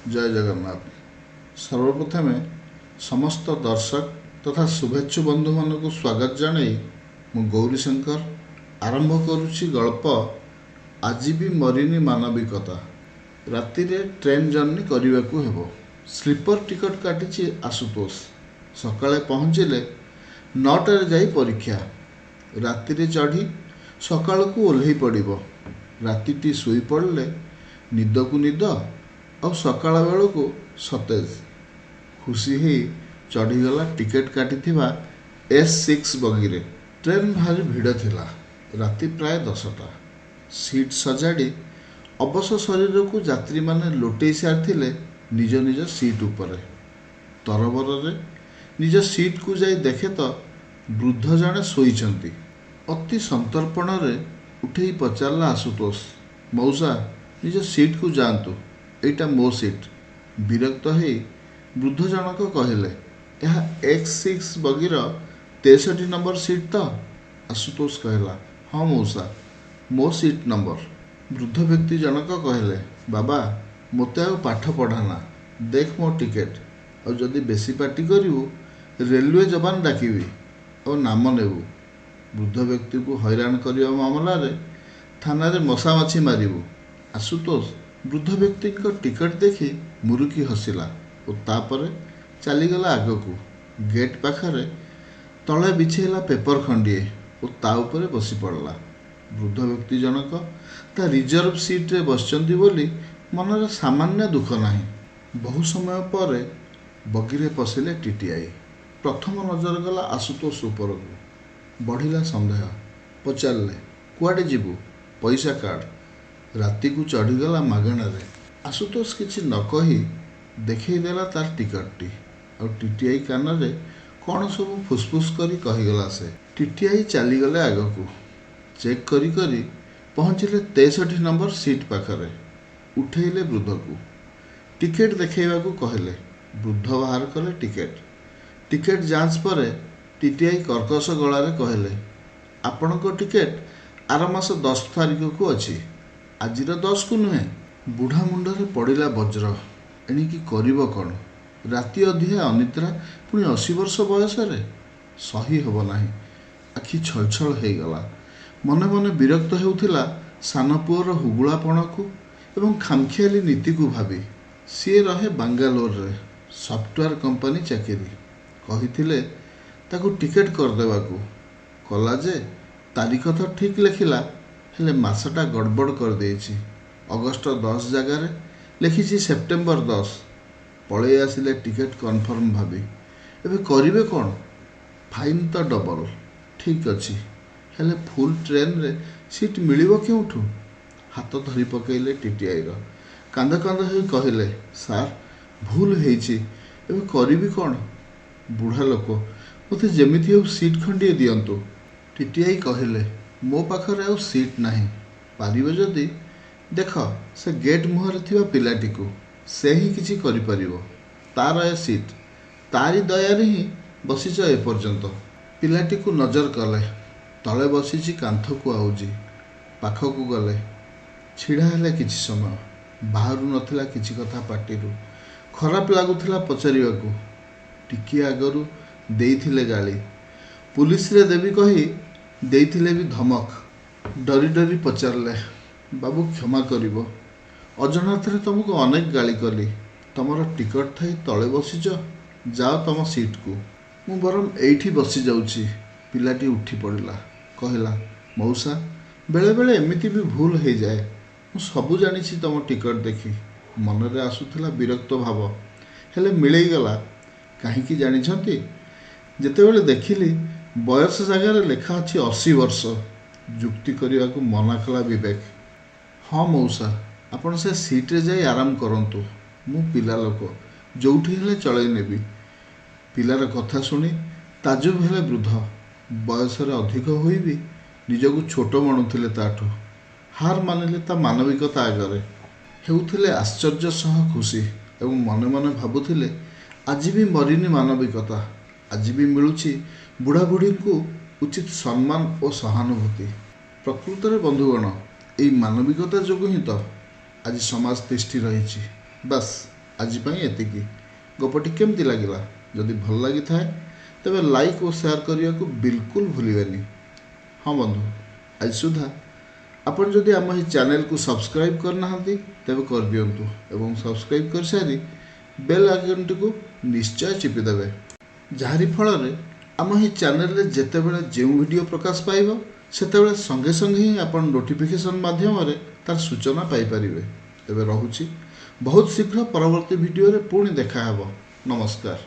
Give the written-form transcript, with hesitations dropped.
जय जगन्नाथ। सर्वप्रथमे समस्त दर्शक तथा शुभेच्छु बंधु मान को स्वागत जणाई मु गौरीशंकर आरंभ करुछि गल्प आज भी मरिनी मानविकता। राति रे ट्रेन जर्नी करने हेबो। स्लीपर टिकट काटिछि आशुतोष। सकाळे पहुँचिले 9टारे जाई परीक्षा। राति रे चढ़ी सकाळ को ओल्हेई पड़िबो। रातिटी सोई पड़ले निद को निद और सकाळ बेल को सतेज। खुशी ही चढ़ीगला टिकेट काटी S6 बगी रे। ट्रेन भारी भिड़ थिला। राति प्राय 10टा। सीट सजाड़ी अवश्य शरीर को यात्री माने लोटे सारी निज निज सीट उपरे। तरबर रे निज सीट को जाई देखे तो वृद्ध जने शोइछंती। अति संतर्पण रे उठेई पचारला आशुतोष, मौसा निज सीट को जातु, एटा मो सीट। विरक्त हो वृद्ध जनक कहले, यह X6 बगीर 63 नंबर सीट तो? आशुतोष कहला, हाँ मौसा मो सीट नंबर। वृद्ध व्यक्ति जनक कहले, बाबा मते आ पाठ पढ़ाना, देख मो टिकेट, और जदि बेसी पार्टी करू रेलवे जबान डाकिबी और नाम नेबू। वृद्ध व्यक्ति को हैरान करने मामला रे थाना रे मशामाछी मारिबू। आशुतोष वृद्ध व्यक्ति को टिकट देखी मुरुकी हसिला और तापर चलीगला आग को। गेट पाखरे तले बिछेला पेपर खंडिए और ता उपरे बसी पड़ला। वृद्ध व्यक्ति जनक ता रिजर्व सीट रे बसचंती बोली मनरे सामान्य दुख नाही। बहु समय पर बगीरे पशिले टीटीआई। प्रथम नजर गला आशुतोष उपर को। बढ़िला संदेह। पचारे कुआडे जीवु, पैसा कार्ड। राति को चढ़ीगला मागणारे। आशुतोष किछि न कही देखईदेला तार टिकटटी और टीटीआई कान रे कौन सब फुसफुस करी कहीगला से। टीटीआई चलीगले आग को। चेक करी करी पहुँचिले 63 नंबर सीट पाखरे। उठेइले वृद्ध को। टिकेट देखैबा को कहले। वृद्ध बाहर कले टिकेट। टिकेट जांच पर टीटीआई कर्कश गलारे कहले, आपण को टिकेट आर मास 10 तारिख को अच्छी, आजिर 10 को नुहे। बुढ़ा मुंडरे पड़िला वज्र। एणिकी करिब कौन? राति अधिया अनिद्रा, पुणी 80 वर्ष बयस रे सही हब नाही। आखि छल छल हो गला। मने मने विरक्त हेउथिला सान पुअर हुगुलापण को एवं खामखियाली नीति को भावी। सी रहे बांगालोर रे सॉफ्टवेयर कंपनी चाकरी। कहिथिले ताकू टिकेट करदेवा को। कला जे तारीख तो ठीक लिखिला, हेले मासटा गड़बड़ कर देछि। अगस्ट 10 जगार लिखिछि सेप्टेम्बर 10। पलि आसिले टिकेट कन्फर्म भावी। एबे करिवे कौन? फाइन तो डबल। ठीक अच्छी, हेले फुल ट्रेन रे सीट मिलिबो केउठू? हाथ धरी पकेइले टीटीआई रो। कांद कांद हो कहले, सार भूल हेछि, एबे करिवी कौन? बुढ़ा लोक, मते जेमिति हो सीट खंडिए दियंतु। टीटीआई कहले, मो पाखरे आ सीट नाही। पारिबे जदि देख से गेट मुहरे थिबा पिलाटी को, से ही किछि करि परिबो। तार ए सीट, तारी दयारे ही बसिछ ए पर्यंत। पिलाटी को नजर कले। तले बसिछि कांथ को आउजी। पाख को गले। छिड़ा हेले किछि समय। बाहरु नथिला किछि कथा पाटिरु। खराब लागुथिला पचारिबाकू। टिकी आगरू देइथिले गाली। पुलिस रे देवी कही देइथिले भी धमक। डरी डरी पचारले, बाबू क्षमा करिबो, अजनाथ रे तुमको अनेक गाली कली। तमर टिकट थाई तले बसिच, जाओ तम सीट को। मु बरम एइठी बसी जाउछि। पिलाटी उठी पड़िला। कहला, मौसा बेले बेले एमिति भी भूल हो जाए। मु सबु जानिछि तम टिकट देखी। मनरे आसुथिला विरक्त भाव, हेले मिलई गला। काहींकी जानिछंती? जेतेबेले देखिली बयस जगार लेखा अछि 80 वर्ष। जुक्ति करने को मना कला विवेक। हाँ मौसा, आपण से सीट रे जाई आराम करंतु। मु पिला लोक, जोठी हेले चलई नेबी। पिलार कथा सुनी ताजुब हेले वृद्ध। बयस रे अधिक होई भी निजको छोट मणुथिले ताठो। हार मानिले ता मानविकता आगरे। हेउथिले आश्चर्य सह खुशी एवं मने मने भाबुथिले, आज भी मरिनी मानविकता। आज भी मिलुछि बुढ़ा बुढ़ी को उचित सम्मान और सहानुभूति। प्रकृत में बंधुगण, यही मानविकता जो ही तो आज समाज तिष्ठि रही। बस आज ପାଇଁ ଏତିକି। ଗପଟି କେମିତି ଲାଗିଲା? ଯଦି ଭଲ ଲାଗିଥାଏ ତେବେ ଲାଇକ୍ ଓ ସେୟାର କରିବାକୁ ବିଲକୁଲ ଭୁଲିବେନି। ହଁ ବନ୍ଧୁ, ଆଜି ସୁଦ୍ଧା ଆପଣ ଯଦି ଆମ ଏହି ଚ୍ୟାନେଲକୁ ସବସ୍କ୍ରାଇବ୍ କରିନାହାନ୍ତି ତେବେ କରିଦିଅନ୍ତୁ ଏବଂ ସବସ୍କ୍ରାଇବ୍ କରିସାରି ବେଲ୍ ଆଇକନ୍ଟିକୁ ନିଶ୍ଚୟ ଚିପିଦେବେ, ଯାହାରି ଫଳରେ ଆମ ଏହି ଚ୍ୟାନେଲରେ ଯେତେବେଳେ ଯେଉଁ ଭିଡ଼ିଓ ପ୍ରକାଶ ପାଇବ ସେତେବେଳେ ସଙ୍ଗେ ସଙ୍ଗେ ହିଁ ଆପଣ ନୋଟିଫିକେସନ୍ ମାଧ୍ୟମରେ ତାର ସୂଚନା ପାଇପାରିବେ। ଏବେ ରହୁଛି, ବହୁତ ଶୀଘ୍ର ପରବର୍ତ୍ତୀ ଭିଡ଼ିଓରେ ପୁଣି ଦେଖା ହେବ। ନମସ୍କାର।